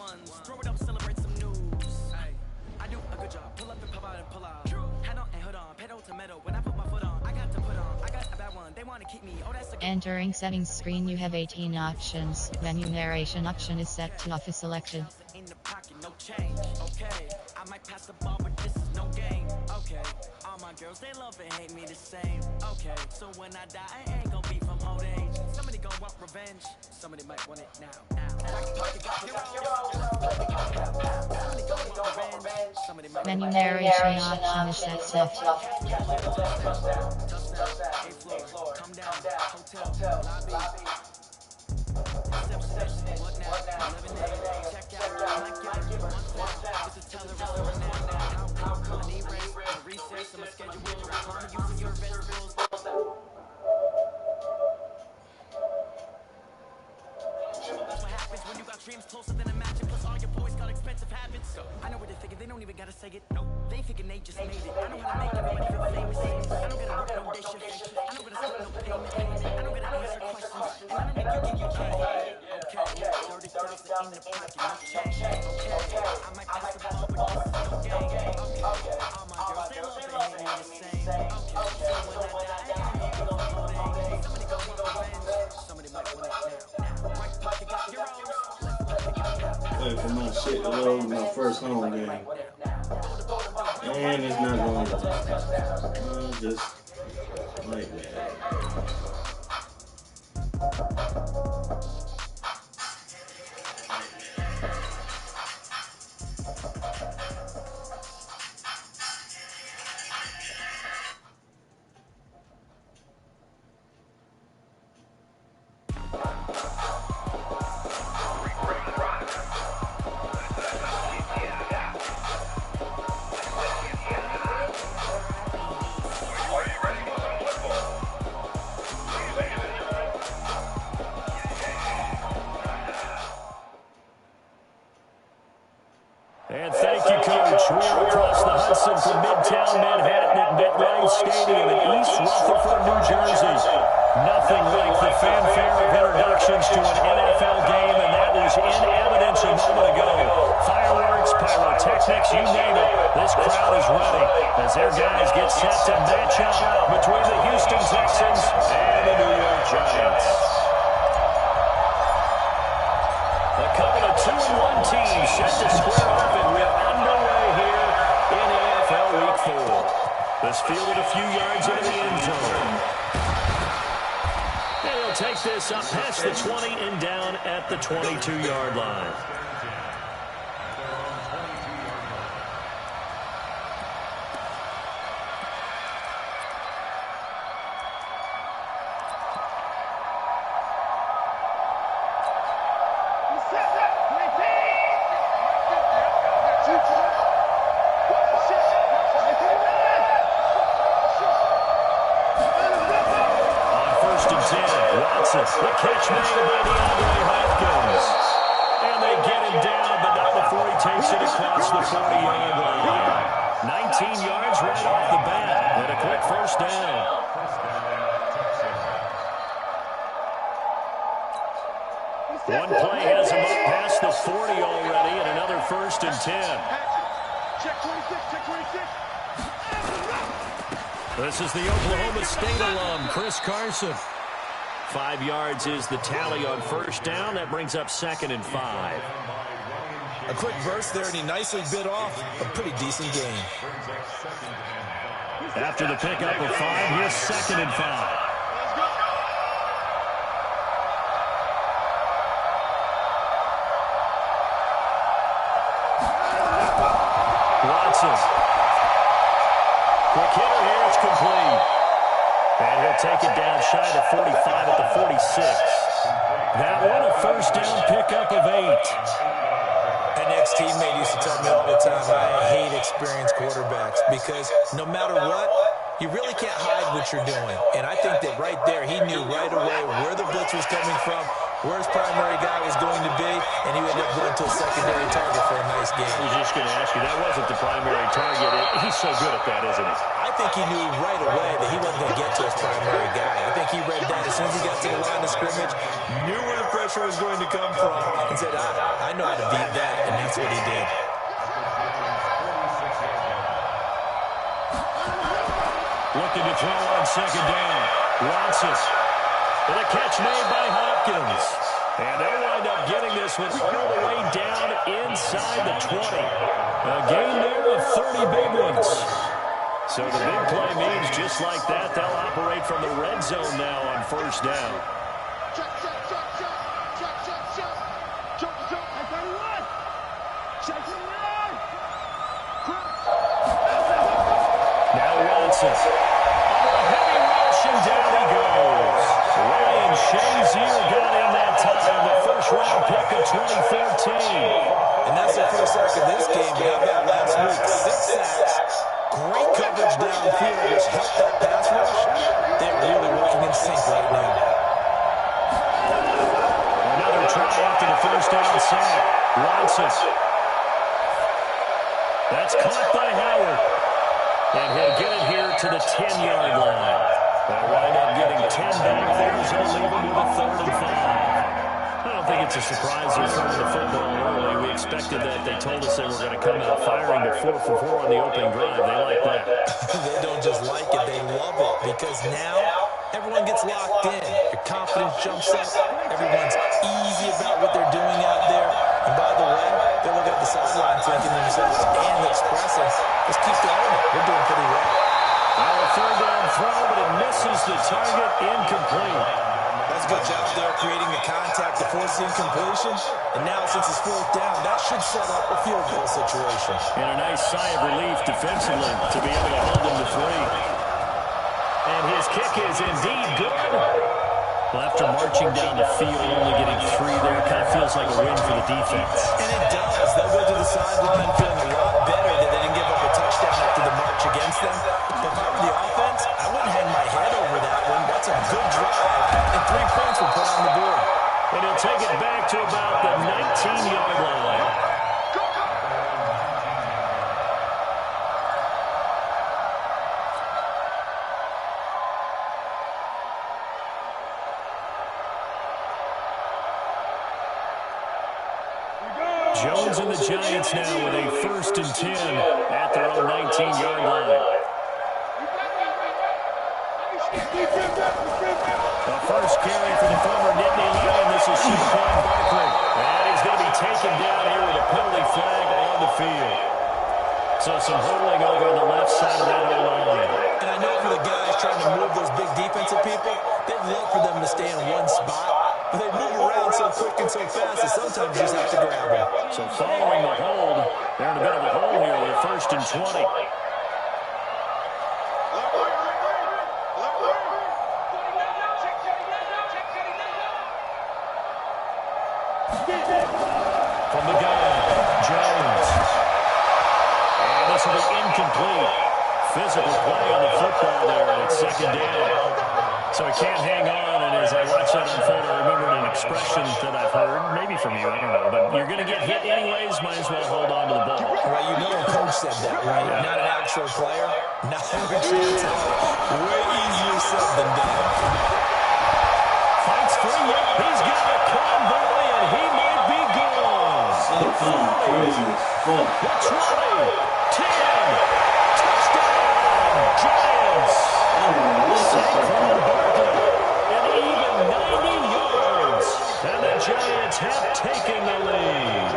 ones. Throw it up, celebrate some news. Ay, I do a good job. Pull up and pop out and pull out. Head on and hood on, pedal to metal. When I put my foot on, I got to put on. I got a bad one. They want to keep me. Oh, that's a good. Entering settings screen, you have 18 options. Menu narration option is set to off is selected. In the pocket, no change. Okay, I might pass the ball, but this is no game. Okay, all my girls, they love and hate me the same. Okay, so when I die, I ain't gonna be from old age. Somebody gonna want revenge. Somebody might want it now. Menu narration option is set to off. Come down, hotel, lobby. Check out, just to tell her how come I need recess on my schedule. I'm using your vegetables. That's what happens when you got dreams closer than imagine. Plus all your boys got expensive habits. I know what they're thinking, they don't even gotta say it. No, they thinking they just made it. I know how to make everybody feel famous. I don't gotta work no day shift. I don't gotta split no payment. I don't gotta answer questions. And I don't think you get your pay. Okay, 30,000 in the pocket, no change. Okay, I might pass the ball, but this is no game. Okay, all my girls, they love and hate me the same. Okay, so when I die, I ain't gonna be from old age. Somebody gon' want revenge. Somebody might want it now. Right pocket got euros. Wait for my shit to load my first home game. And it's not going to just like that. And thank you, Coach. We're across the Hudson from Midtown Manhattan at MetLife Stadium in East Rutherford, New Jersey. Nothing like the fanfare of introductions to an NFL game, and that was in evidence a moment ago. Fireworks, pyrotechnics, you name it. This crowd is ready as their guys get set to match up between the Houston Texans and the New York Giants. A couple of 2-1 teams set to square off, and we're underway here in AFL Week 4. This fielded a few yards into the end zone. And he'll take this up past the 20 and down at the 22-yard line. The catch made by DeAndre Hopkins. And they get him down, but not before he takes it across the 40-yard line. 19 yards right off the bat, and a quick first down. One play has him up past the 40 already, and another 1st and 10. Check 26, check 26. This is the Oklahoma State alum, Chris Carson. 5 yards is the tally on first down. That brings up 2nd and 5. A quick burst there, and he nicely bit off a pretty decent gain. After the pickup of 5, here's 2nd and 5. Watson. Quick hitter here, it's complete. And he'll take it down shy of 45 at the 46. That one a first down pickup of 8. An ex-teammate used to tell me all the time, I hate experienced quarterbacks because no matter what, you really can't hide what you're doing. And I think that right there, he knew right away where the blitz was coming from, where his primary guy was going to be, and he ended up going to a secondary target for a nice game. I was just going to ask you, that wasn't the primary target. He's so good at that, isn't he? I I think he knew right away that he wasn't going to get to his primary guy. I think he read that as soon as he got to the line of scrimmage, knew where the pressure was going to come from, and said, I know how to beat that, and that's what he did. Looking to throw on second down. Watson. And a catch made by Hopkins. And they'll wind up getting this one all the way down inside the 20. A gain there of 30 big ones. So the big play means just like that, they'll operate from the red zone now on first down. Now Watson. On a heavy rush, and down he goes. Ryan Shazier got in that time, the first-round pick of 2014. And that's the first sack of this game, but how about last week? 6 sacks, great coverage downfield, which helped that pass rush. They're really working in sync right now. Another try after the first down sack. Watson. That's caught by Howard. And he'll get it here to the 10-yard line. They'll wind up getting 10 back there, so they'll leave them with a 3rd and 5. I don't think it's a surprise they're throwing the football early. We expected that. They told us they were going to come out firing to 4 for 4 on the opening drive. They like that. They don't just like it, they love it, because now everyone gets locked in. Your confidence jumps up. Everyone's easy about what they're doing out there. And by the way, they're looking at the sideline thinking to themselves and expressing, let's keep going. We're doing pretty well. Now a 3rd down throw, but it misses the target, incomplete. That's a good job there, creating the contact to force the incompletion. And now, since it's 4th down, that should set up a field goal situation. And a nice sigh of relief defensively to be able to hold them to 3. And his kick is indeed good. Well, after marching down the field, only getting 3 there, kind of feels like a win for the defense. And it does. They'll go to the sideline feeling a lot better that they didn't give up a touchdown after the march against them. But for the offense, I wouldn't hang my head over that one. That's a good drive, and 3 points were put on the board. And he'll take it back to about the 19-yard line. Jones and the Giants now with a 1st and 10 at their own 19-yard line. The first carry for the former Nittany Lion. This is Saquon Barkley. And he's going to be taken down here with a penalty flag on the field. So some holding over on the left side of that O-line. And I know for the guys trying to move those big defensive people, they'd love for them to stay in one spot. But they move around so quick and so fast that sometimes you just have to grab them. So following the hold, they're in a bit of a hole here with 1st and 20. From the gun, Jones. And this will be incomplete. Physical play on the football there, and it's 2nd down. So he can't hang on, and as I watch that unfold, I remembered an expression that I've heard, maybe from you, I don't know, but you're going to get hit anyways, might as well hold on to the ball. Right, you know a coach said that, right? Yeah. Not an actual player. Not every chance. Way easier said than done. Fights through it. He's got a convoy, and he might be gone. The 40, the 20, 10, touchdown, Giants. Saquon Barkley, an even 90 yards, and the Giants have taken the lead.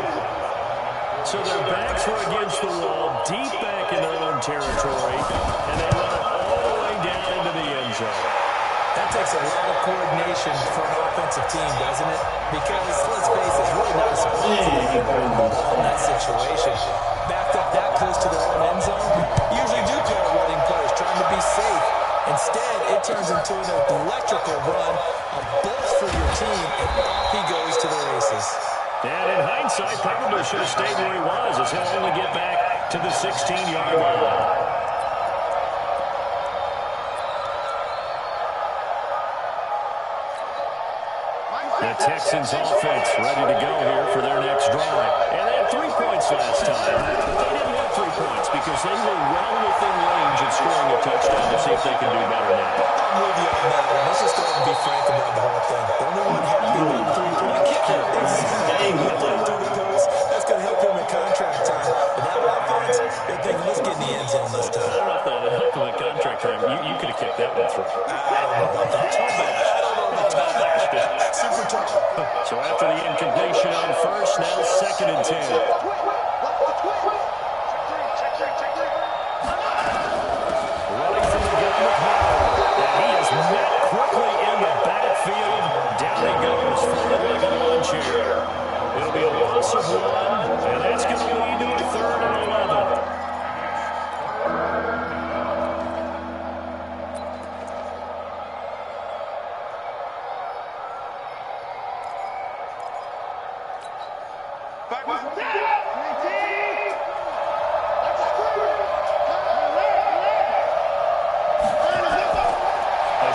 So their backs were against the wall, deep back in their own territory, and they run it all the way down into the end zone. That takes a lot of coordination for an offensive team, doesn't it? Because, let's face it, it's really not a surprise in that situation. Backed up that close to their own end zone, usually do play running players trying to be safe. Instead, it turns into an electrical run, a burst for your team, and off he goes to the races. And in hindsight, probably should have stayed where he was, as he'll only get back to the 16-yard line. The Texans offense ready to go here for their next drive. And they had 3 points last time. But they didn't want 3 points because they were well within range of in scoring a touchdown to see if they can do better now. I'm with you on that one. Let's just go ahead and be frank about the whole thing. The only one happy about 3-point kicker. Exactly. That's going to help him in contract time. But that offense, they're thinking, let's get in the end zone this time. I don't know if that would help him in contract time. You could have kicked that one through. I don't know about that. Super tough. So after the incompletion on first, now 2nd and 10. Running from the gun with Howard. And he is met quickly in the backfield. Down he goes, falling like a lawn chair. It'll be a loss of 1, and that's going to lead to a 3rd and 11.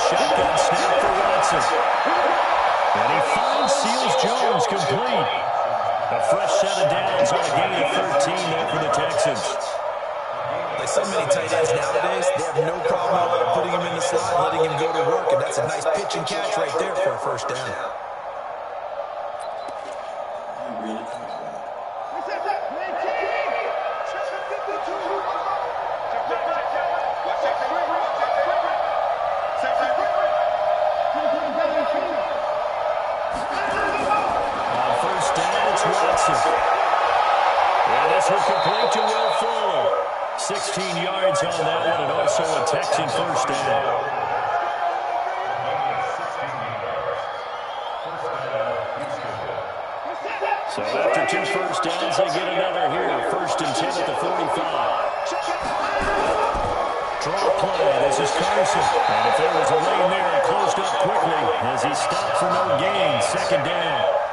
Shotgun snap for Watson. And he finds Seals-Jones complete. A fresh set of downs on a gain of 13 there for the Texans. Like so many tight ends nowadays, they have no problem at all putting him in the slot and letting him go to work. And that's a nice pitch and catch right there for a first down. And this will complete to Will Fuller. 16 yards on that one, and also a Texan first down. So after 2 first downs, they get another here. 1st and 10 at the 45. Draw play. This is Carson. And if there was a lane there, it closed up quickly as he stopped for no gain. 2nd down.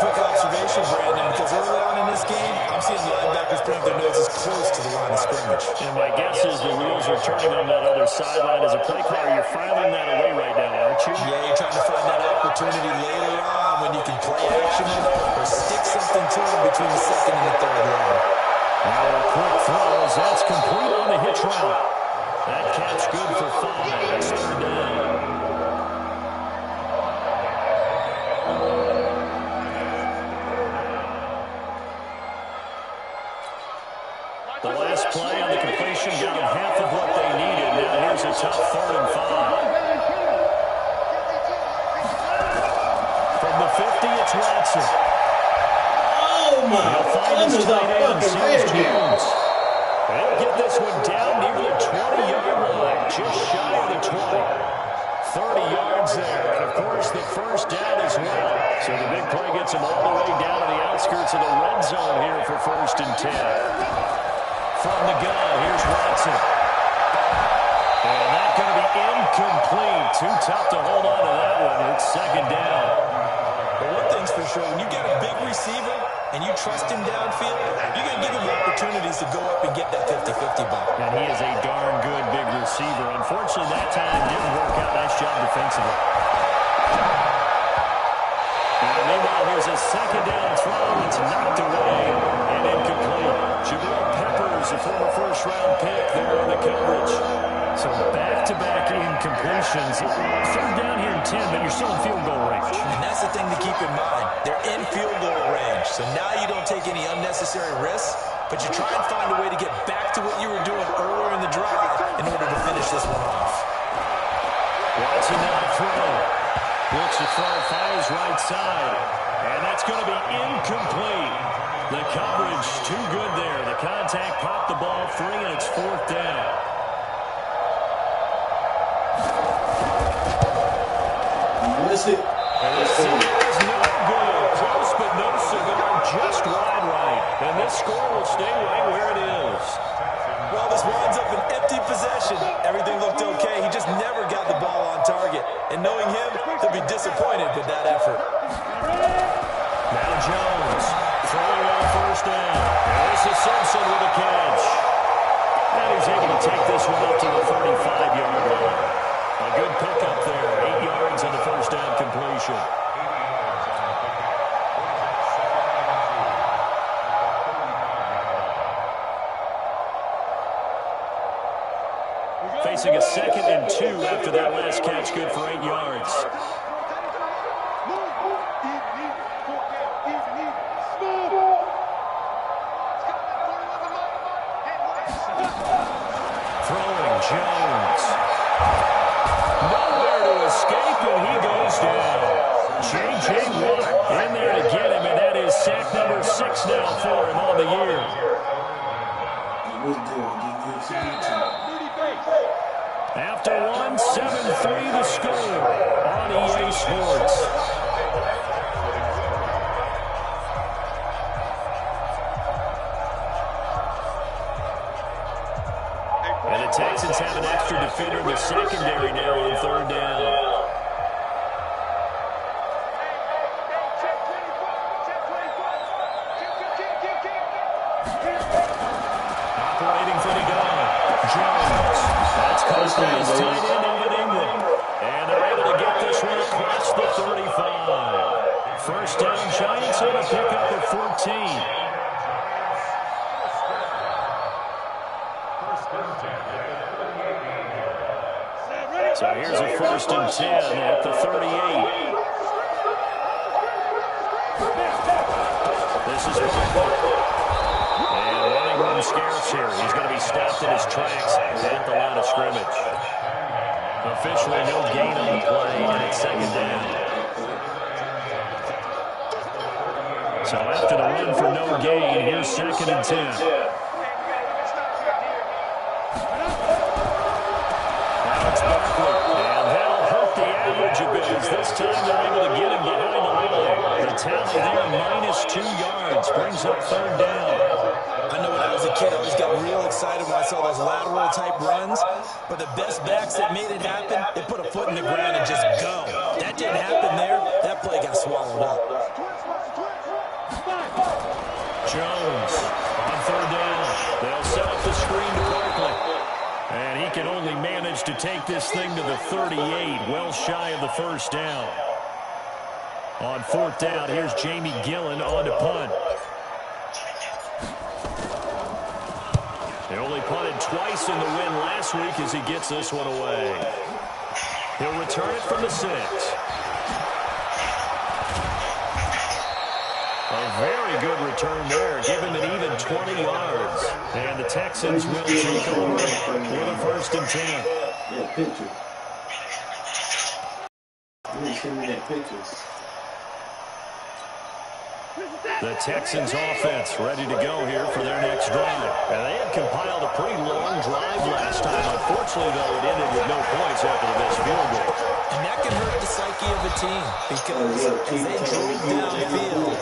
Quick observation, Brandon, because early on in this game, I'm seeing linebackers putting their noses close to the line of scrimmage. And my guess is the wheels are turning on that other sideline. As a play caller, you're filing that away right now, aren't you? Yeah, you're trying to find that opportunity later on when you can play action or stick something to them between the 2nd and the 3rd level. Now a quick throw as that's complete on the hitch route. That catch good for 5. It's 3rd down. The last play on the completion got them half of what they needed. Now here's a tough 3rd and 5. From the 50, it's Watson. Oh my! He'll find his tight end, Seals-Jones. They'll get this one down near the 20-yard line, just shy of the 20. 30 yards there, and of course the first down as well. So the big play gets them all the way down to the outskirts of the red zone here for 1st and 10. From the gun, here's Watson. And that's going to be incomplete. Too tough to hold on to that one. It's 2nd down. But one thing's for sure, when you get a big receiver and you trust him downfield, you're going to give him opportunities to go up and get that 50-50 ball. And he is a darn good big receiver. Unfortunately, that time didn't work out. Nice job defensively. And meanwhile, here's a 2nd down throw. It's knocked away and incomplete. Jabril Peppers, a former 1st-round pick there on the coverage. So back-to-back incompletions. 3rd down here in 10, but you're still in field goal range. And that's the thing to keep in mind. They're in field goal range. So now you don't take any unnecessary risks, but you try and find a way to get back to what you were doing earlier in the drive in order to finish this one off. Watson now throw. Looks to throw, fires right side. And that's going to be incomplete. The coverage too good there. The contact popped the ball free, and it's 4th down. Miss it. And this is no good. Close, but no cigar. Just wide right. And this score will stay right where it is. Well, this winds up an empty possession. Everything looked okay. He just never got the ball on target. And knowing him, he'll be disappointed with that effort. Now Jones throwing on 1st down. And this is Simpson with a catch. And he's able to take this one up to the 35-yard line. A good pickup there. 8 yards on the 1st down completion. facing a 2nd and 2 after that last catch, good for 8 yards. Throwing Jones. Nowhere to escape, and he goes down. J.J. Watt in there to get him, and that is sack number 6 now for him on the year. After one, 7-3 the score on EA Sports. And the Texans have an extra defender in the secondary now on 3rd down. Operating for the gun, Jones. That's close to his tight end, Evan Ingram. And they're able to get this one across the 35. First down, Giants on a pickup of 14. So here's a 1st and 10 at the 38. This is and running room scarce here. He's going to be stopped in his tracks at the line of scrimmage. Officially no gain on the play, and it's 2nd down. So after the run for no gain, here's 2nd and 10. And that'll hurt the average a bit, as this time they're able to get him behind the line. The tally there, -2 yards, brings up 3rd down. I know when I was a kid, I always got real excited when I saw those lateral-type runs. But the best backs that made it happen, they put a foot in the ground and just go. That didn't happen there. That play got swallowed up. Jones on 3rd down. They'll set up the screen to Barkley. And he can only manage to take this thing to the 38, well shy of the 1st down. On 4th down, here's Jamie Gillen on to punt. They only punted twice in the win last week as he gets this one away. He'll return it from the 6. A very good return there, giving an even 20 yards. And the Texans will take over with a 1st and 10. Yeah, picture. Really send me that picture. The Texans offense ready to go here for their next drive. And they had compiled a pretty long drive last time. Unfortunately, though, it ended with no points after the missed field goal. And that can hurt the psyche of a team because as they drove downfield,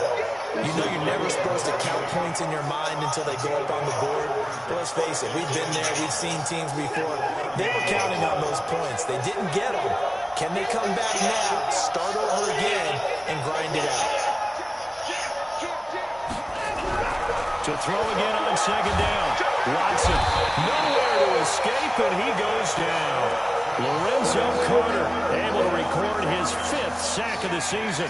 you know you're never supposed to count points in your mind until they go up on the board. But let's face it, we've been there. We've seen teams before. They were counting on those points. They didn't get them. Can they come back now, start over again, and grind it out? To throw again on 2nd down. Watson, nowhere to escape, and he goes down. Lorenzo Carter able to record his 5th sack of the season.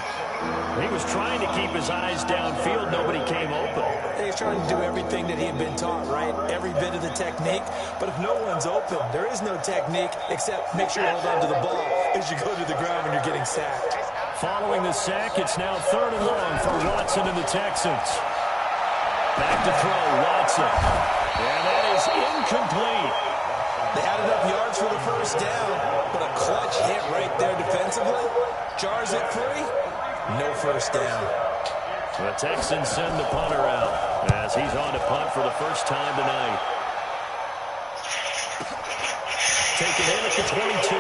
He was trying to keep his eyes downfield. Nobody came open. He was trying to do everything that he had been taught, right? Every bit of the technique. But if no one's open, there is no technique except make sure you hold on to the ball as you go to the ground when you're getting sacked. Following the sack, it's now 3rd and long for Watson and the Texans. Back to throw, Watson. And that is incomplete. They had enough yards for the 1st down, but a clutch hit right there defensively. Jars it free. No 1st down. The Texans send the punter out as he's on to punt for the 1st time tonight. Taken in at the 22.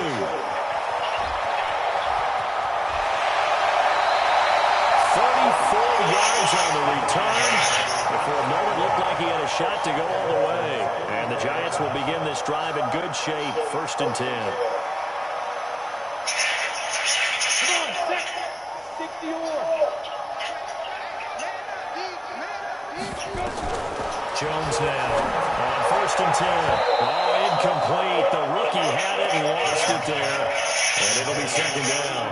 34 yards on the return. For a moment, looked like he had a shot to go all the way. And the Giants will begin this drive in good shape. 1st and 10. Jones now on 1st and 10. Oh, incomplete. The rookie had it and lost it there. And it'll be 2nd down.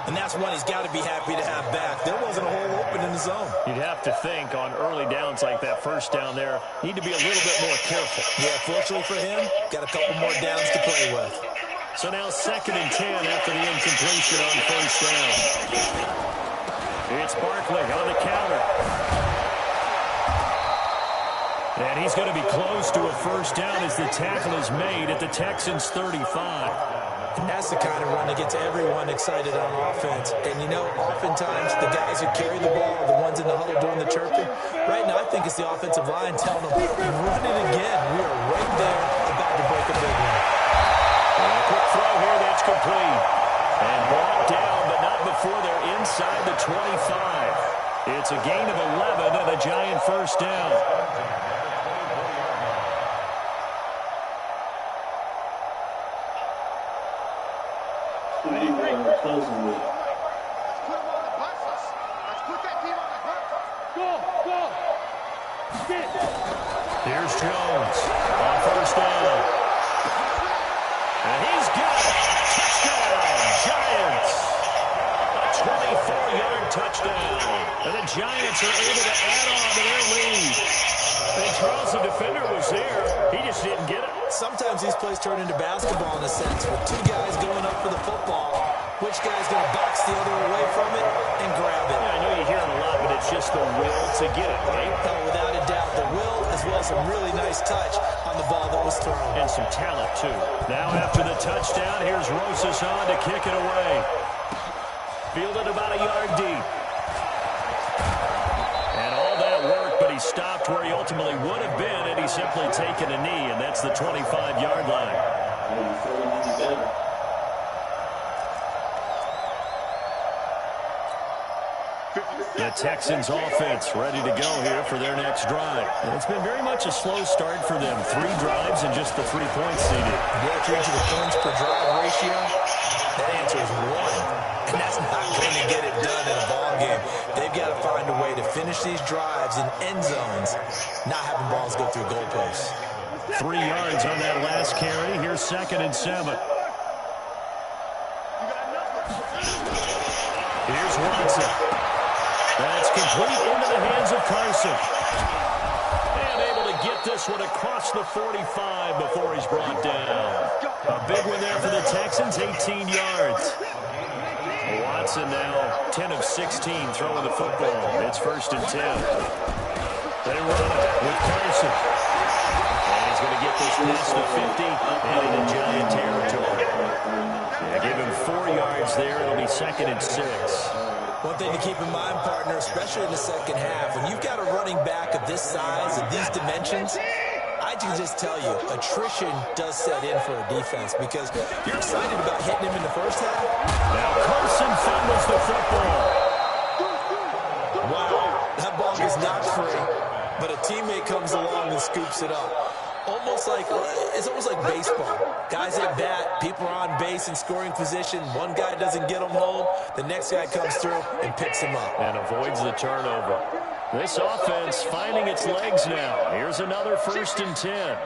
And that's one he's got to be happy to have back. There wasn't a hole open in the zone. You'd have to think on early downs like that first down there, need to be a little bit more careful. Yeah, fortunately for him, got a couple more downs to play with. So now 2nd and 10 after the incompletion on first down. It's Barkley on the counter. And he's going to be close to a first down as the tackle is made at the Texans' 35. And that's the kind of run that gets everyone excited on offense. And, you know, oftentimes the guys who carry the ball are the ones in the huddle doing the chirping. Right now, I think it's the offensive line telling them, run it again. We are right there about to break a big one. A quick throw here that's complete. And brought down, but not before they're inside the 25. It's a gain of 11 and a giant first down. Closing with. Here's Jones on first down. And he's got it. Touchdown, Giants. A 24-yard touchdown. And the Giants are able to add on to their lead. And Charles, the defender, was there. He just didn't get it. Sometimes these plays turn into basketball in a sense, with two guys going up for the football. Which guy's going to box the other away from it and grab it? Yeah, I know you hear it a lot, but it's just the will to get it, right? Oh, without a doubt, the will as well as some really nice touch on the ball that was thrown. And some talent, too. Now after the touchdown, here's Rosas on to kick it away. Fielded about a yard deep. And all that work, but he stopped where he ultimately would have been, and he's simply taken a knee, and that's the 25-yard line. The Texans offense ready to go here for their next drive. And it's been very much a slow start for them. 3 drives and just the 3 points needed. What you into the points per drive ratio? That answer is 1. And that's not going to get it done in a ball game. They've got to find a way to finish these drives in end zones, not having balls go through goalposts. 3 yards on that last carry. Here's 2nd and 7. Here's Watson. That's complete into the hands of Carson. And able to get this one across the 45 before he's brought down. A big one there for the Texans, 18 yards. Watson now 10 of 16 throwing the football. It's 1st and 10. They run it with Carson. And he's going to get this past the 50 and into giant territory. Yeah, give him 4 yards there. It'll be 2nd and 6. One thing to keep in mind, partner, especially in the second half, when you've got a running back of this size and these dimensions, I can just tell you, attrition does set in for a defense because you're excited about hitting him in the first half. Now Carson fumbles the football. Wow, that ball is not free, but a teammate comes along and scoops it up. It's almost like baseball. Guys at bat, people are on base in scoring position. One guy doesn't get them home. The next guy comes through and picks him up. And avoids the turnover. This offense finding its legs now. Here's another 1st and 10.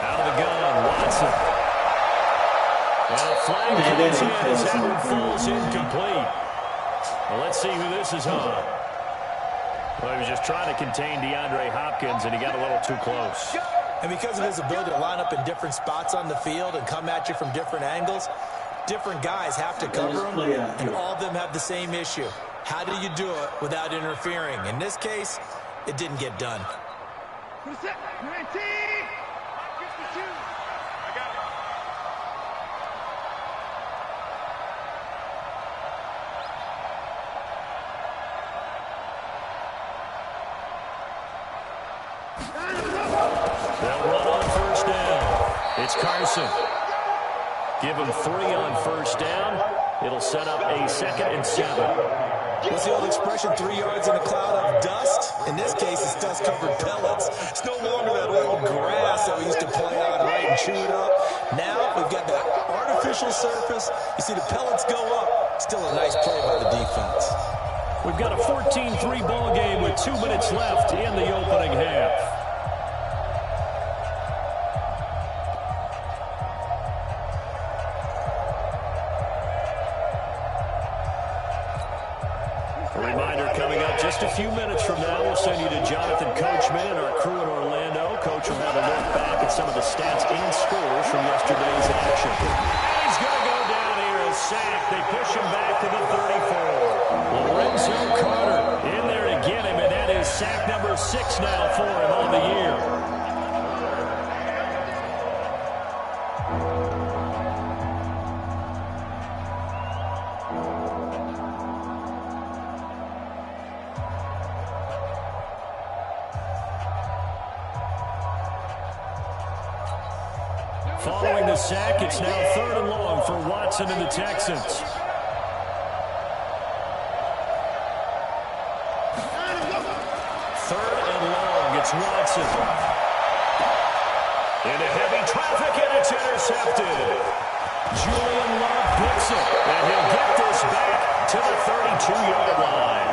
Out of the gun, Watson. And a flag comes in as that one falls incomplete. Well, let's see who this is on. Well, he was just trying to contain DeAndre Hopkins, and he got a little too close. And because of his ability to line up in different spots on the field and come at you from different angles, different guys have to cover him, and all of them have the same issue. How do you do it without interfering? In this case, it didn't get done. They'll run on first down. It's Carson. Give him 3 on first down. It'll set up a 2nd and 7. What's the old expression, 3 yards in a cloud of dust? In this case, it's dust-covered pellets. It's no longer that old grass that we used to play on, right, and chew it up. Now we've got that artificial surface. You see the pellets go up. Still a nice play by the defense. We've got a 14-3 ball game with 2 minutes left in the opening half. A reminder coming up just a few minutes from now, we'll send you to Jonathan Coachman and our crew in Orlando. Coach will have a look back at some of the stats and scores from yesterday's action. And he's going to go down here, a sack. They push him back to the 34. Lorenzo Carter in there to get him, and that is sack number 6 now for him on the year. Following the sack, it's now 3rd and long for Watson and the Texans. 3rd and long, it's Watson. Into heavy traffic, and it's intercepted. Julian Love picks it, and he'll get this back to the 32-yard line.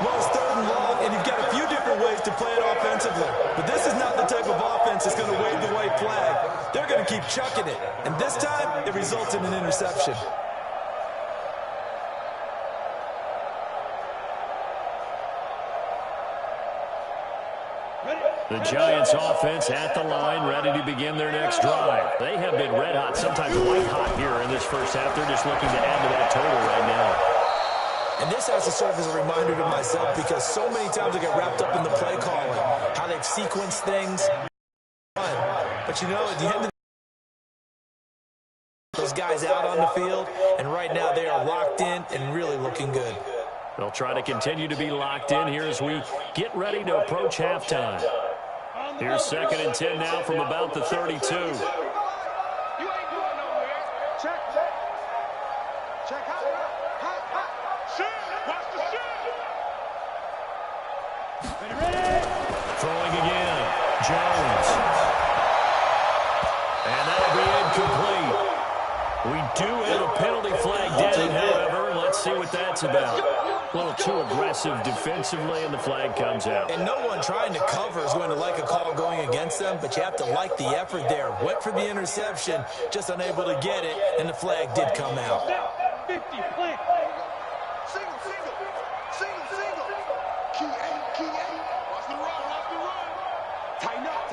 Well, it's 3rd and long, and you've got a few different ways to play it offensively. But this is not the type of offense that's going to wave the white flag. They're going to keep chucking it. And this time, it results in an interception. The Giants offense at the line, ready to begin their next drive. They have been red hot, sometimes white hot here in this first half. They're just looking to add to that total right now. And this has to serve as a reminder to myself because so many times I get wrapped up in the play calling, how they've sequenced things. But you know, at the end of the day, those guys out on the field, and right now they are locked in and really looking good. They'll try to continue to be locked in here as we get ready to approach halftime. Here's 2nd and 10 now from about the 32. You ain't going nowhere. Check. Check hot. Shoot. Watch the shoot. Ready. Throwing again. Jones. And that'll be incomplete. We do have a penalty flag down, however. Let's see what that's about. A little too aggressive defensively, and the flag comes out. And no one trying to cover is going to like a call going against them, but you have to like the effort there. Went for the interception, just unable to get it, and the flag did come out. 50, play. Single. Key eight. Watch the run. Tighten up.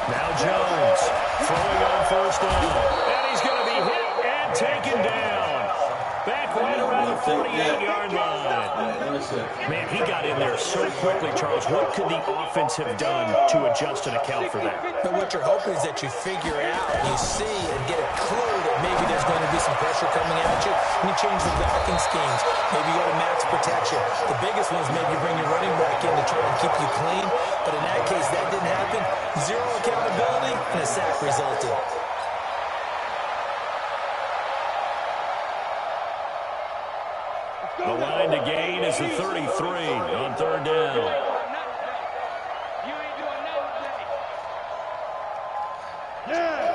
Now Jones throwing on 1st down. And he's going to be hit and taken down. Back right around the 48-yard line. Man, he got in there so quickly, Charles. What could the offense have done to adjust and account for that? But what you're hoping is that you figure out, you see, and get a clue that maybe there's going to be some pressure coming at you, and you change the blocking schemes. Maybe you go to max protection. The biggest one is maybe you bring your running back in to try and keep you clean. But in that case, that didn't happen. 0 accountability, and a sack resulted. The line to gain is the 33 on 3rd down. You ain't doing nothing today. Yeah.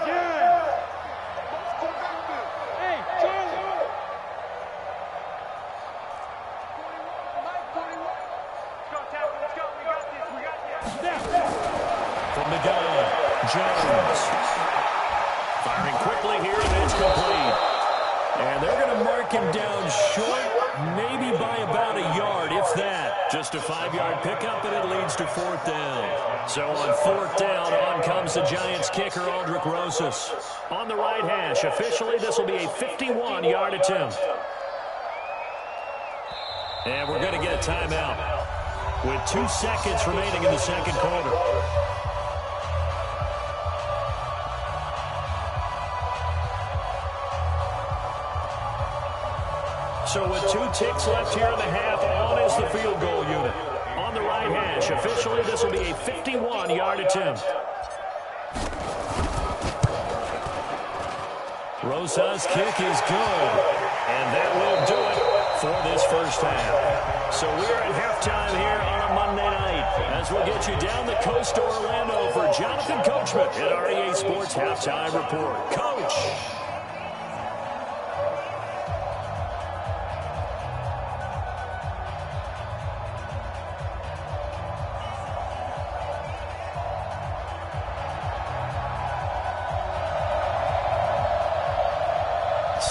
Hey, Charlie. 41. Let's go. We got this. From the gun, Jones. Firing quickly here, and it's complete. And they're going to mark him down short, maybe by about a yard, if that. Just a 5-yard pickup, and it leads to 4th down. So on 4th down, on comes the Giants kicker, Aldrick Rosas. On the right hash, officially, this will be a 51-yard attempt. And we're going to get a timeout with 2 seconds remaining in the 2nd quarter. So with 2 ticks left here in the half, on is the field goal unit. On the right hash, officially this will be a 51-yard attempt. Rosas' kick is good, and that will do it for this first half. So we're at halftime here on a Monday night as we'll get you down the coast to Orlando for Jonathan Coachman at our EA Sports Halftime Report. Coach.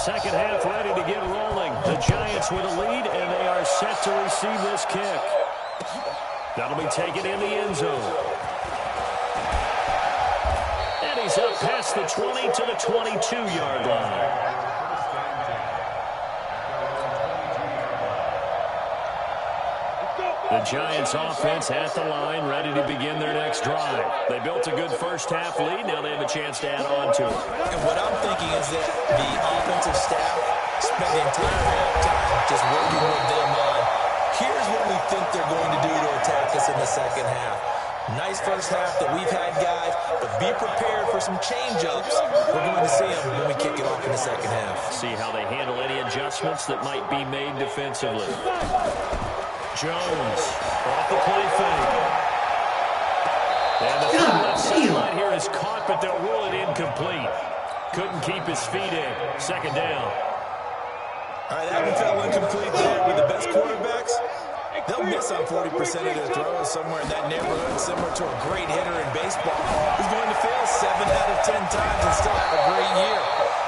second half ready to get rolling. The Giants with a lead, and they are set to receive this kick. That'll be taken in the end zone. And he's up past the 20 to the 22-yard line. The Giants offense at the line, ready to begin their next drive. They built a good first-half lead. Now they have a chance to add on to it. And what I'm thinking is that the offensive staff spent the entire halftime just working with them on, here's what we think they're going to do to attack us in the second half. Nice first half that we've had, guys, but be prepared for some change-ups. We're going to see them when we kick it off in the second half. See how they handle any adjustments that might be made defensively. Jones off the play fake. And the left sideline here is caught, but they'll rule it incomplete. Couldn't keep his feet in. Second down. All right, that one fell incomplete there with the best quarterbacks. They'll miss on 40% of their throws somewhere in that neighborhood, similar to a great hitter in baseball who's going to fail 7 out of 10 times and still have a great year.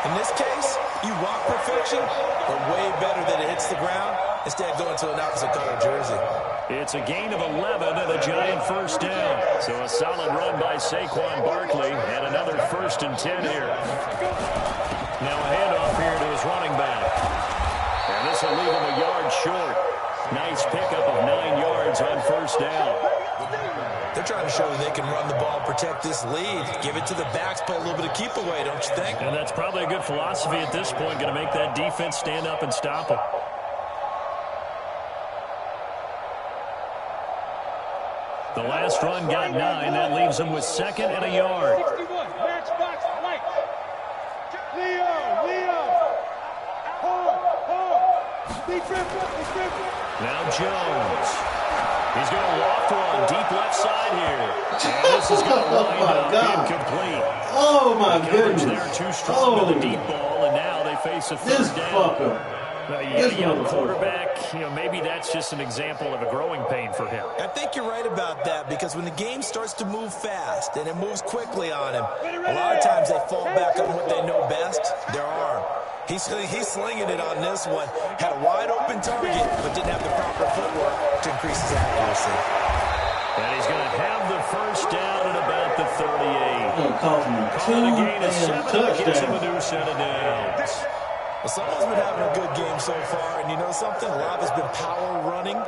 In this case, you want perfection, but way better that it hits the ground instead of going to an opposite color jersey. It's a gain of 11 and a Giant first down. So a solid run by Saquon Barkley and another 1st and 10 here. Now a handoff here to his running back. And this will leave him a yard short. Nice pickup of 9 yards on first down. They're trying to show that they can run the ball, protect this lead. Give it to the backs, play a little bit of keep away, don't you think? And that's probably a good philosophy at this point. Going to make that defense stand up and stop them. The last run got 9. That leaves them with 2nd and a yard. 61, match box, light. Leo. Now Jones. He's going to loft one deep left side here. And this is going to wind up incomplete. Oh, my goodness. goodness. They're too strong to the deep ball, and now they face a third down. Young quarterback, maybe that's just an example of a growing pain for him. I think you're right about that, because when the game starts to move fast and it moves quickly on him, a lot of times they fall back on what they know best, their arm. He's slinging it on this one. Had a wide-open target, but didn't have the proper footwork to increase his accuracy. And he's going to have the first down at about the 38. Calling a gain of 7, gets him a new set of downs. Well, someone's been having a good game so far, and you know something? A lot of it's been power running.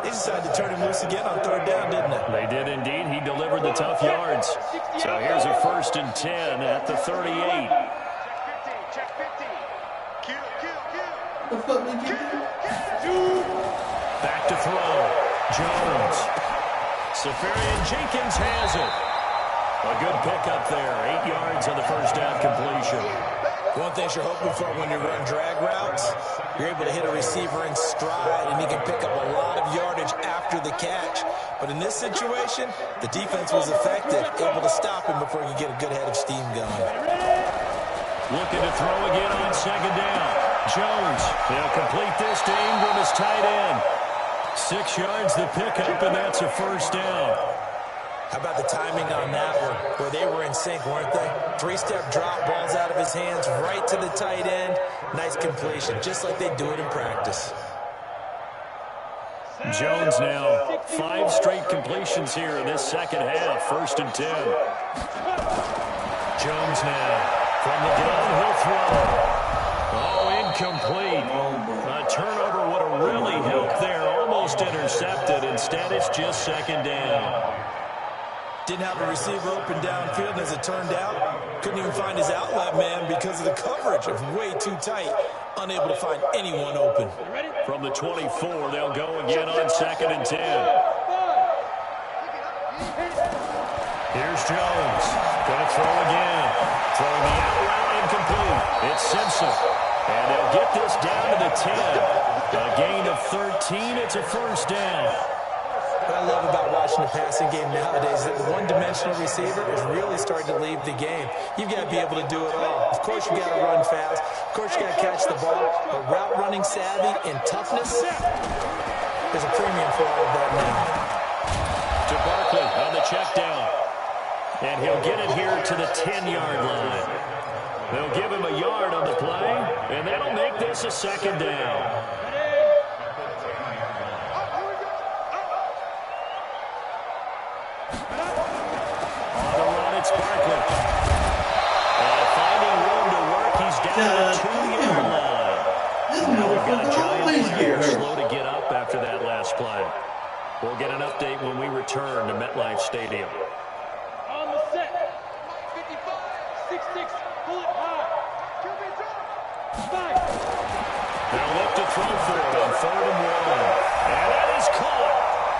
They decided to turn him loose again on third down, didn't it? They did indeed. He delivered the tough yards. So here's a 1st and 10 at the 38. Check 50. What the fuck did you do? Back to throw. Jones. Safarian Jenkins has it. A good pickup there. 8 yards on the first down completion. One thing you're hoping for when you run drag routes, you're able to hit a receiver in stride, and he can pick up a lot of yardage after the catch. But in this situation, the defense was effective, able to stop him before he could get a good head of steam going. Looking to throw again on second down. Jones, they'll complete this to Ingram as tight end. 6 yards the pickup, and that's a first down. How about the timing on that one, where they were in sync, weren't they? 3-step drop, balls out of his hands, right to the tight end. Nice completion, just like they do it in practice. Jones now 5 straight completions here in this second half. 1st and 10. Jones now from the gun, he'll throw. Oh, incomplete. A turnover would have really helped there. Almost intercepted. Instead, it's just 2nd down. Didn't have a receiver open downfield, and as it turned out, couldn't even find his outlet man because of the coverage of way too tight. Unable to find anyone open. From the 24, they'll go again on 2nd and 10. Here's Jones. Going to throw again. Throwing the out route incomplete. It's Simpson. And they'll get this down to the 10. A gain of 13. It's a first down. What I love about watching the passing game nowadays is that the one-dimensional receiver is really starting to leave the game. You've got to be able to do it all. Of course, you've got to run fast. Of course, you've got to catch the ball. But route running savvy and toughness, there's a premium for all of that now. To Barkley on the check down. And he'll get it here to the 10-yard line. They'll give him a yard on the play, and that'll make this a second down. On the run, it's Barkley. Finding room to work, he's down at the 2-yard line. Now we've got a Giant player slow to get up after that last play. We'll get an update when we return to MetLife Stadium. On the set. 55, 6-6, pull it high. Five. They'll look to throw for it on 3rd and 1. And that is caught.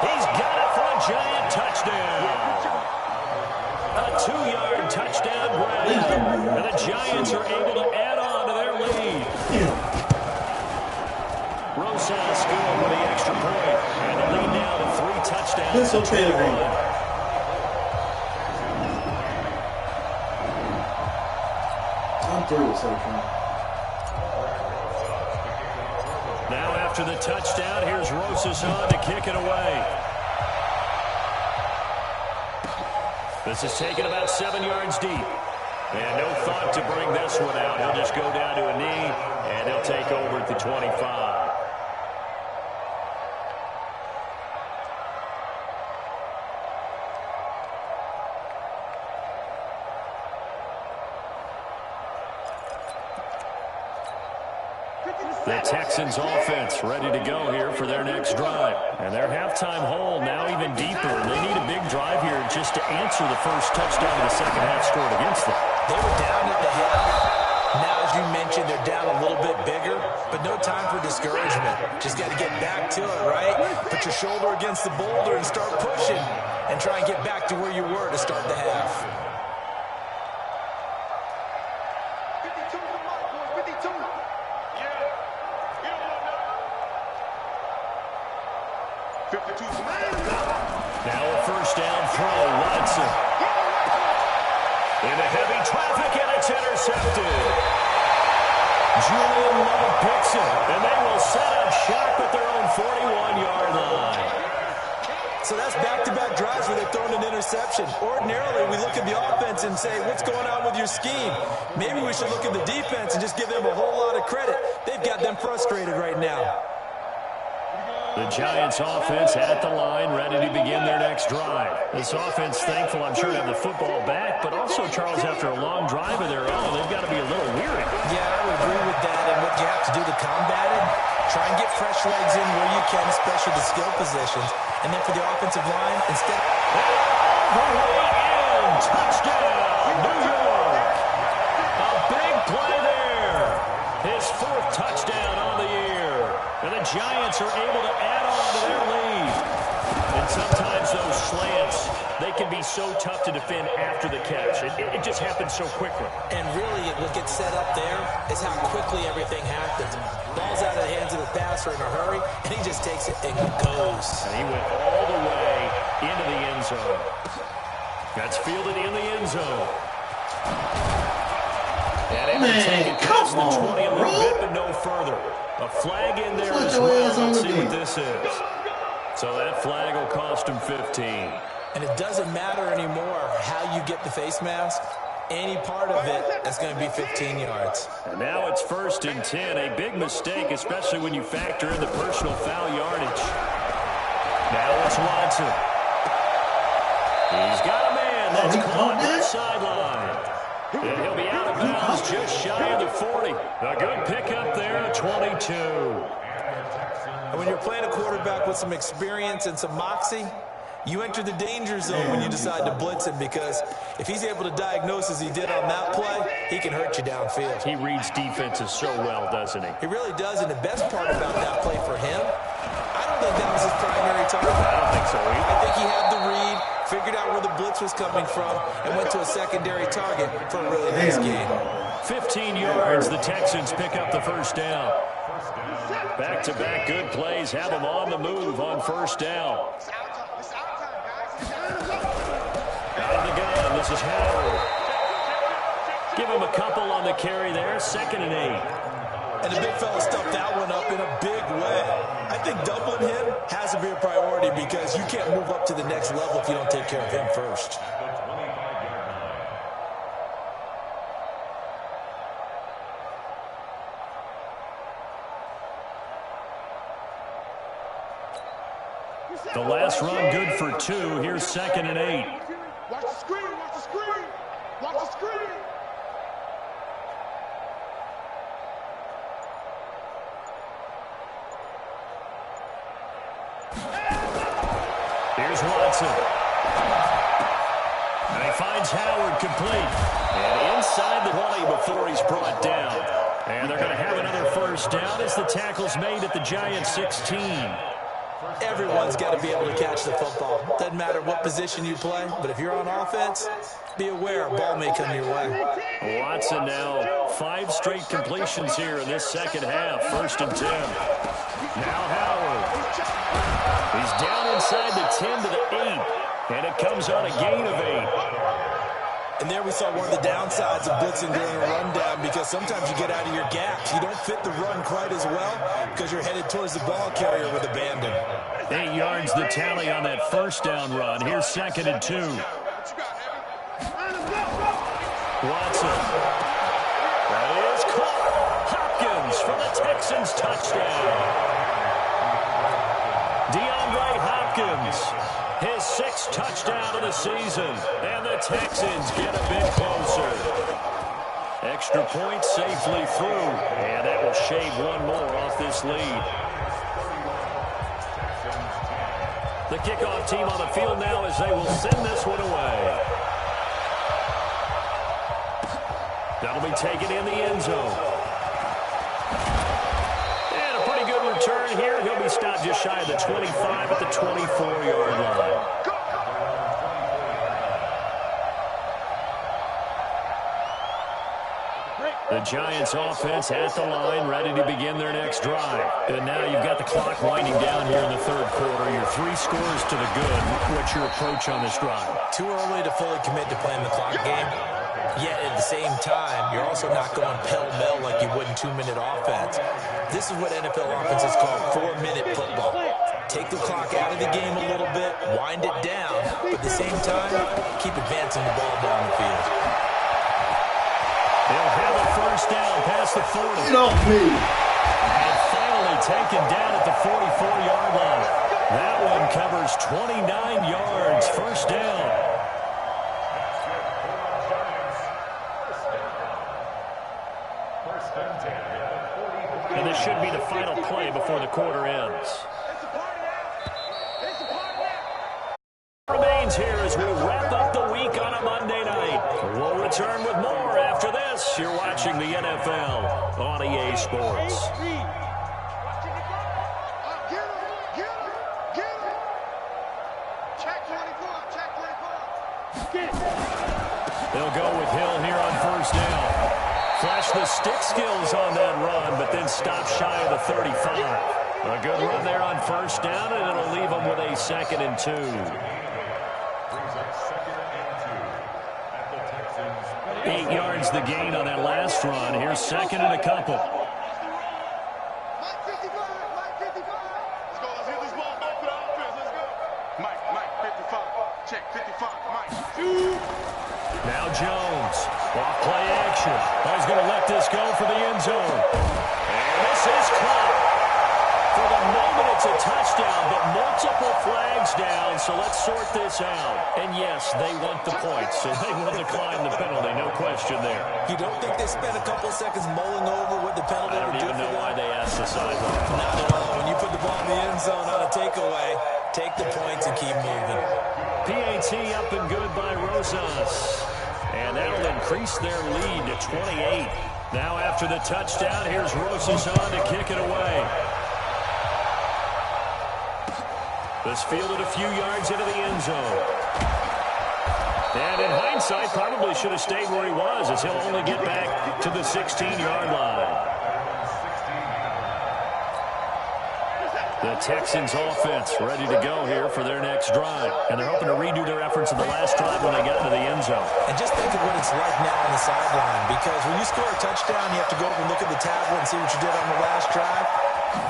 He's got it for a Giant touchdown. A 2-yard touchdown grab. And the Giants are able to add on to their lead. Rosas scored with the extra point. And the lead now to 3 touchdowns. It's okay to be. I'm through with something. Now after the touchdown, here's Rosas on to kick it away. This is taken about 7 yards deep. And no thought to bring this one out. He'll just go down to a knee, and he'll take over at the 25. The Texans offense ready to go here for their next drive. And their halftime hole now even deeper. And they need a big drive here just to answer the first touchdown of the second half scored against them. They were down at the half. Now, as you mentioned, they're down a little bit bigger, but no time for discouragement. Just got to get back to it, right? Put your shoulder against the boulder and start pushing and try and get back to where you were to start the half. 52 to the mark, boys. 52. Yeah. 52 to the mark. Now a first down throw. Watson. Into heavy traffic, and it's intercepted. Julian Love picks it, and they will set up shop at their own 41-yard line. So that's back-to-back drives where they've thrown an interception. Ordinarily, we look at the offense and say, what's going on with your scheme? Maybe we should look at the defense and just give them a whole lot of credit. They've got them frustrated right now. The Giants offense at the line, ready to begin their next drive. This offense thankful, I'm sure, to have the football back, but also, Charles, after a long drive of their own, they've got to be a little weary. Yeah, I would agree with that. And what you have to do to combat it, try and get fresh legs in where you can, especially the skill positions. And then for the offensive line, instead... All the way in. Touchdown, New York. A big play there. His 4th touchdown on the year. And the Giants are able to add on to their lead. And sometimes those slants, they can be so tough to defend after the catch. It just happens so quickly. And really, what gets set up there is how quickly everything happens. Ball's out of the hands of the passer in a hurry, and he just takes it and goes. And he went all the way into the end zone. That's fielded in the end zone. And Man, come the 20 a on, little bit, bro. but no further. A flag in there Put as your well. ass on Let's the see what beat. this is. So that flag will cost him 15. And it doesn't matter anymore how you get the face mask. Any part of it is going to be 15 yards. And now it's 1st and 10. A big mistake, especially when you factor in the personal foul yardage. Now it's Watson. He's got a man that's caught on the sideline. And he'll be out of bounds just shy of the 40. A good pickup there at 22. And when you're playing a quarterback with some experience and some moxie, you enter the danger zone when you decide to blitz him, because if he's able to diagnose as he did on that play, he can hurt you downfield. He reads defenses so well, doesn't he? He really does, and the best part about that play for him, I don't think that was his primary target. I don't think so either. I think he had the read, figured out where the blitz was coming from, and went to a secondary target for a really nice game. 15 yards, the Texans pick up the first down. Back-to-back good plays have them on the move on first down. Out of the gun, this is Howard. Give him a couple on the carry there, 2nd and 8. And the big fella stuffed that one up in a big way. I think doubling him has to be a priority, because you can't move up to the next level if you don't take care of him first. The last run good for 2. Here's 2nd and 8. Watch the screen, watch the screen. Watch the screen. Here's Watson. And he finds Howard complete. And inside the 20 before he's brought down. And they're going to have another first down as the tackle's made at the Giants 16. Everyone's got to be able to catch the football. Doesn't matter what position you play, but if you're on offense, be aware a ball may come your way. Watson now 5 straight completions here in this second half. 1st and 10. Now Howard. He's down inside the 10 to the 8. And it comes on a gain of 8. And there we saw one of the downsides of blitzing during a rundown, because sometimes you get out of your gaps. You don't fit the run quite as well because you're headed towards the ball carrier with abandon. 8 yards the tally on that first down run. Here's 2nd and 2. Watson. That is caught. Hopkins for the Texans touchdown. DeAndre Hopkins. His 6th touchdown of the season. And the Texans get a bit closer. Extra point safely through. And that will shave one more off this lead. The kickoff team on the field now as they will send this one away. That'll be taken in the end zone. And a pretty good return here. He'll be stopped just shy of the 25 at the 24-yard line. The Giants offense at the line, ready to begin their next drive. And now you've got the clock winding down here in the 3rd quarter. You're 3 scores to the good. What's your approach on this drive? Too early to fully commit to playing the clock game. Yet at the same time, you're also not going pell-mell like you would in 2-minute offense. This is what NFL offenses call 4-minute football. Take the clock out of the game a little bit, wind it down, but at the same time, keep advancing the ball down the field. They'll have a first down past the 40. Get off me. And finally taken down at the 44-yard line. That one covers 29 yards. First down. And this should be the final play before the quarter ends. Remains here as we wrap up the week on a Monday night. We'll return with more after this. You're watching the NFL on EA Sports. They'll go with Hill here on first down. Flash the stick skills on that run, but then stop shy of the 35. A good run there on first down, and it'll leave them with a 2nd and 2. 8 yards the gain on that last run. Here's 2nd and a couple. Now Jones, off play action. He's going to let this go for the end zone. And this is caught. For the moment, it's a touchdown, but multiple flags down, so let's sort this out. And yes, they want the points, so they will decline the penalty, no question there. You don't think they spent a couple seconds mulling over what the penalty would do for them? I don't even know why they asked the sideline. Not at all. When you put the ball in the end zone on a takeaway, take the points and keep moving. PAT up and good by Rosas. And that'll increase their lead to 28. Now after the touchdown, here's Rosas on to kick it away. This fielded a few yards into the end zone. And in hindsight, probably should have stayed where he was, as he'll only get back to the 16-yard line. The Texans offense ready to go here for their next drive. And they're hoping to redo their efforts in the last drive when they got into the end zone. And just think of what it's like now on the sideline, because when you score a touchdown, you have to go up and look at the tablet and see what you did on the last drive.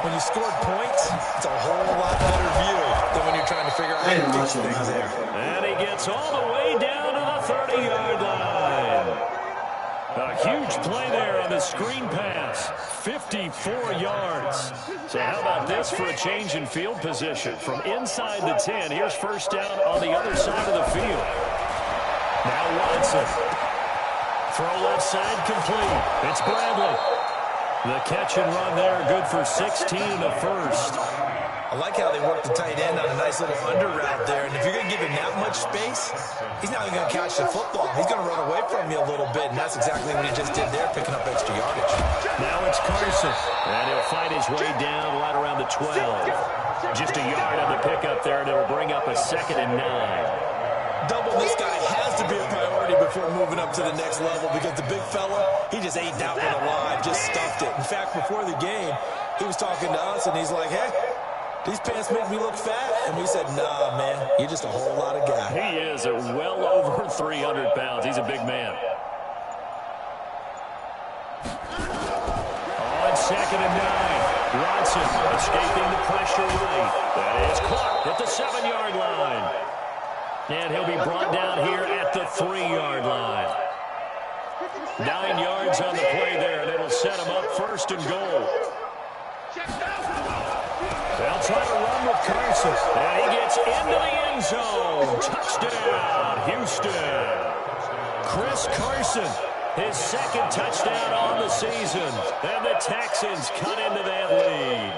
When you scored points, it's a whole lot better view than when you're trying to figure out how to fix things there. And he gets all the way down to the 30-yard line. A huge Huge play there on the screen pass. 54 yards. So how about this for a change in field position? From inside the 10, here's first down on the other side of the field. Now Watson. Throw left side complete. It's Bradley. The catch and run there, good for 16 in the first. I like how they work the tight end on a nice little under route there. And if you're going to give him that much space, he's not even going to catch the football. He's going to run away from you a little bit, and that's exactly what he just did there, picking up extra yardage. Now it's Carson, and he'll fight his way down right around the 12. Just a yard on the pickup there, and it'll bring up a 2nd and 9. Double this guy has to be a priority before moving up to the next level because the big fella, he just ate that one alive, just stuffed it. In fact, before the game, he was talking to us, and he's like, hey, these pants make me look fat. And we said, nah, man, you're just a whole lot of guy. He is well over 300 pounds. He's a big man. On 2nd and 9, Watson escaping the pressure right. That is caught at the 7-yard line. And he'll be brought down here at the 3-yard line. 9 yards on the play there, and it'll set him up 1st and goal. They'll try to run with Carson. And he gets into the end zone. Touchdown, Houston. Chris Carson, his 2nd touchdown on the season. And the Texans cut into that lead.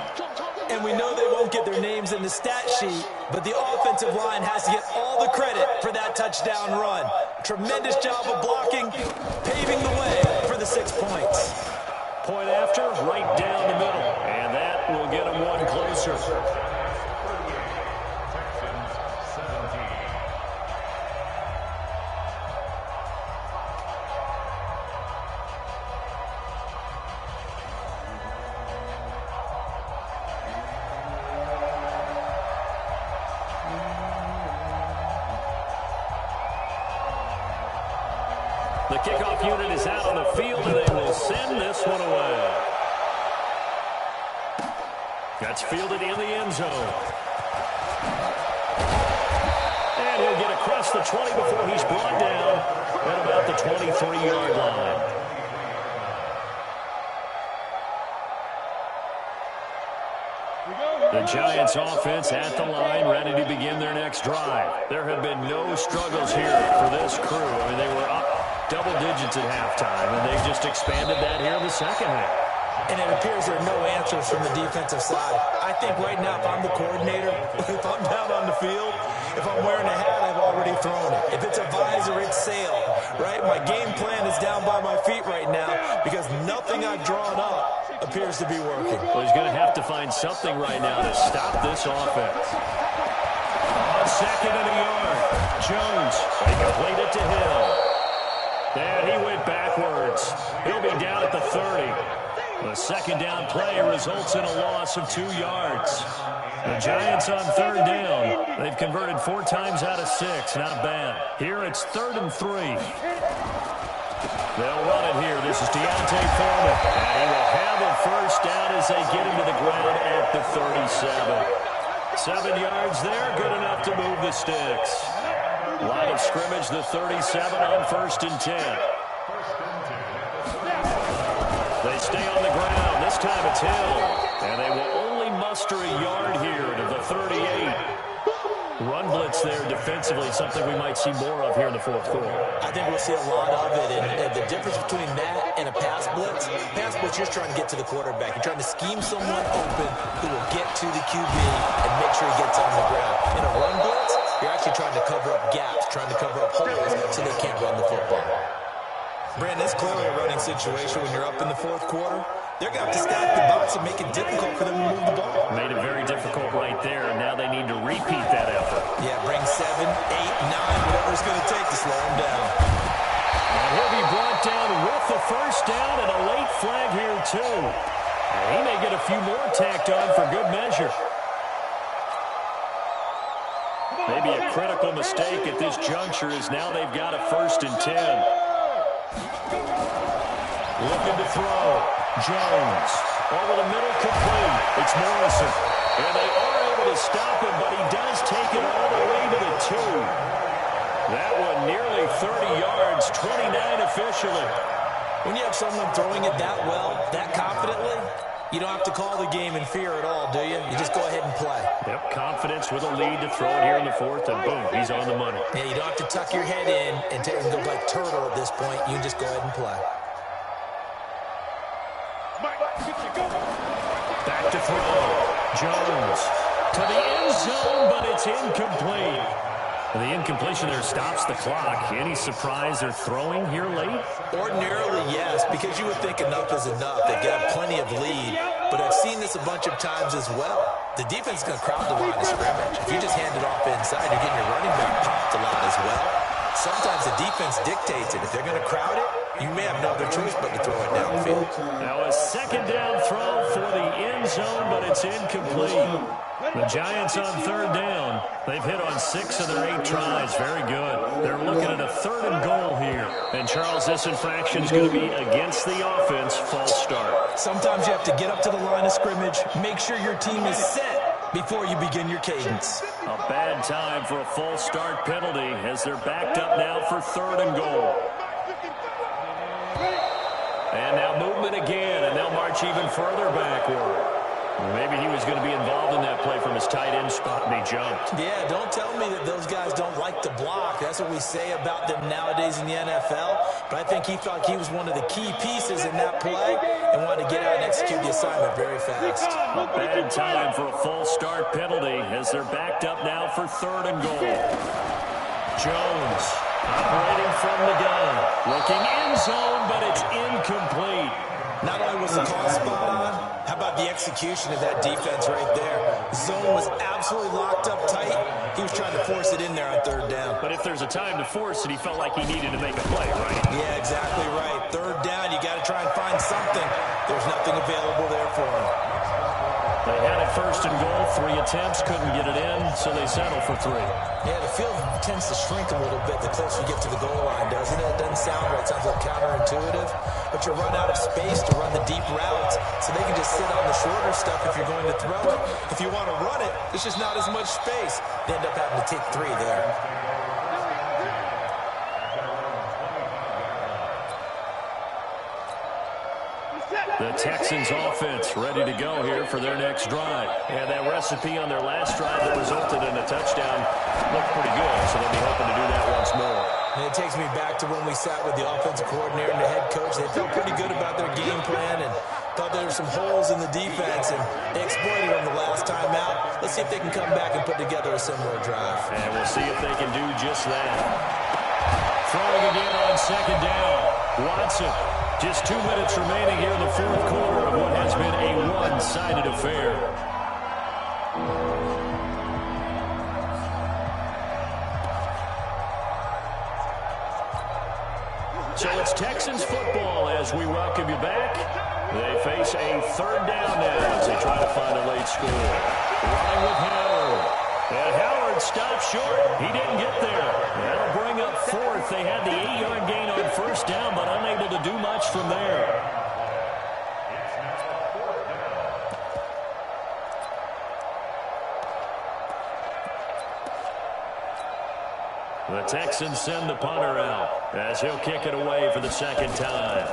And we know they won't get their names in the stat sheet, but the offensive line has to get all the credit for that touchdown run. Tremendous job of blocking, paving the way for the 6 points. Point after, right down the middle. And that will get them one closer. The kickoff unit is out on the field, and they will send this one away. That's fielded in the end zone. And he'll get across the 20 before he's brought down at about the 23-yard line. The Giants offense at the line, ready to begin their next drive. There have been no struggles here for this crew. I mean, they were up double digits at halftime, and they've just expanded that here in the second half. And it appears there are no answers from the defensive side. I think right now, if I'm the coordinator, if I'm down on the field, if I'm wearing a hat, I've already thrown it. If it's a visor, it's sail, right? My game plan is down by my feet right now because nothing I've drawn up appears to be working. Well, he's going to have to find something right now to stop this offense. On 2nd and a yard, Jones, they complete it to Hill. And he went backwards. He'll be down at the 30. The 2nd down play results in a loss of 2 yards. The Giants on 3rd down. They've converted 4 times out of 6. Not bad. Here it's 3rd and 3. They'll run it here. This is Deontay Foreman. And he will have a first down as they get him to the ground at the 37. 7 yards there. Good enough to move the sticks. Line of scrimmage, the 37 on 1st and 10. They stay on the ground. This time it's Hill. And they will only muster a yard here to the 38. Run blitz there defensively, something we might see more of here in the 4th quarter. I think we'll see a lot of it. And the difference between that and a pass blitz, you're trying to get to the quarterback. You're trying to scheme someone open who will get to the QB and make sure he gets on the ground. In a run blitz, you're actually trying to cover up gaps, trying to cover up holes so they can't run the football. Brandon, it's clearly a running situation when you're up in the 4th quarter. They're going to have to stack the box and make it difficult for them to move the ball. Made it very difficult right there, and now they need to repeat that effort. Yeah, bring 7, 8, 9, whatever it's going to take to slow him down. And he'll be brought down with the first down and a late flag here, too. And he may get a few more tacked on for good measure. Maybe a critical mistake at this juncture is now they've got a 1st and 10. Looking to throw. Jones. Over the middle, complete. It's Morrison. And they are able to stop him, but he does take it all the way to the 2. That one nearly 30 yards, 29 officially. When you have someone throwing it that well, that confidently, you don't have to call the game in fear at all, do you? You just go ahead and play. Yep, confidence with a lead to throw it here in the fourth, and boom, he's on the money. Yeah, you don't have to tuck your head in and go like turtle at this point. You can just go ahead and play. Back to throw. Jones to the end zone, but it's incomplete. The incompletion there stops the clock. Any surprise they're throwing here late? Ordinarily, yes, because you would think enough is enough. They've got plenty of lead, but I've seen this a bunch of times as well. The defense is going to crowd the line of scrimmage. If you just hand it off inside, you're getting your running back popped a lot as well. Sometimes the defense dictates it. If they're going to crowd it, you may have no other choice but to throw it downfield. Now a second down throw for the end zone, but it's incomplete. The Giants on third down. They've hit on 6 of their 8 tries. Very good. They're looking at a 3rd and goal here. And, Charles, this infraction is going to be against the offense. False start. Sometimes you have to get up to the line of scrimmage, make sure your team is set before you begin your cadence. A bad time for a false start penalty as they're backed up now for 3rd and goal. And now movement again, and they'll march even further backward. Maybe he was going to be involved in that play from his tight end spot, and he jumped. Yeah, don't tell me that those guys don't like to block. That's what we say about them nowadays in the NFL. But I think he thought he was one of the key pieces in that play and wanted to get out and execute the assignment very fast. A bad time for a false start penalty as they're backed up now for 3rd and goal. Jones operating from the gun. Looking end zone, but it's incomplete. Not only was the call spot on, how about the execution of that defense right there? Zone was absolutely locked up tight. He was trying to force it in there on 3rd down. But if there's a time to force it, he felt like he needed to make a play, right? Yeah, exactly right. 3rd down, you got to try and find something. There's nothing available there for him. They had it 1st and goal, 3 attempts, couldn't get it in, so they settle for 3. Yeah, the field tends to shrink a little bit the closer you get to the goal line, doesn't it? It doesn't sound right. It sounds like counterintuitive. But you run out of space to run the deep routes, so they can just sit on the shorter stuff if you're going to throw it. If you want to run it, there's just not as much space. They end up having to take 3 there. The Texans offense ready to go here for their next drive. And that recipe on their last drive that resulted in a touchdown looked pretty good, so they'll be hoping to do that once more. And it takes me back to when we sat with the offensive coordinator and the head coach. They felt pretty good about their game plan and thought there were some holes in the defense, and they exploited them the last time out. Let's see if they can come back and put together a similar drive. And we'll see if they can do just that. Throwing again on 2nd down. Watson. Just 2 minutes remaining here in the 4th quarter of what has been a one-sided affair. So it's Texans football as we welcome you back. They face a 3rd down now as they try to find a late score. Running with Howard. And Howard stopped short. He didn't get there. That'll bring up 4th. They had the 8-yard gain on 1st down, but unable to do much from there. The Texans send the punter out as he'll kick it away for the 2nd time.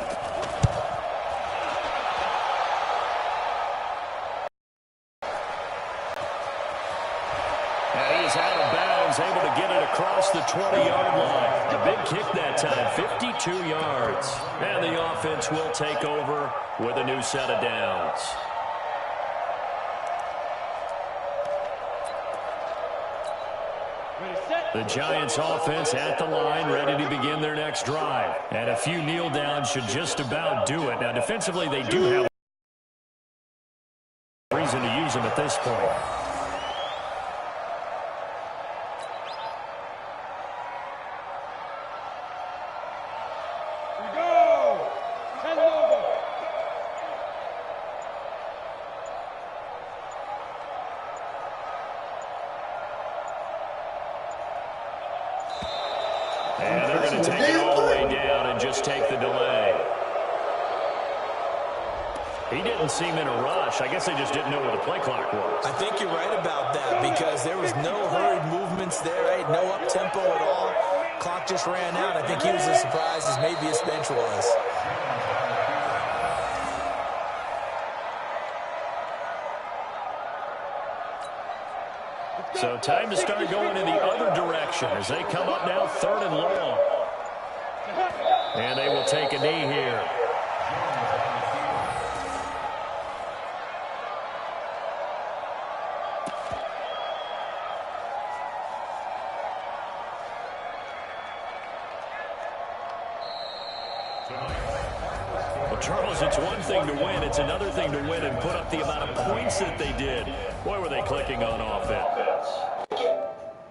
Out of bounds, able to get it across the 20-yard line. A big kick that time, 52 yards. And the offense will take over with a new set of downs. The Giants offense at the line, ready to begin their next drive. And a few kneel downs should just about do it. Now, defensively, they do have reason to use them at this point. And they're going to take it all the way down and just take the delay. He didn't seem in a rush. I guess they just didn't know where the play clock was. I think you're right about that because there was no hurried movements there, right? No up-tempo at all. Clock just ran out. I think he was as surprised as maybe his bench was. So time to start going in the other direction as they come up now 3rd and long. And they will take a knee here. Well, Charles, it's one thing to win. It's another thing to win and put up the amount of points that they did. Boy, were they clicking on offense.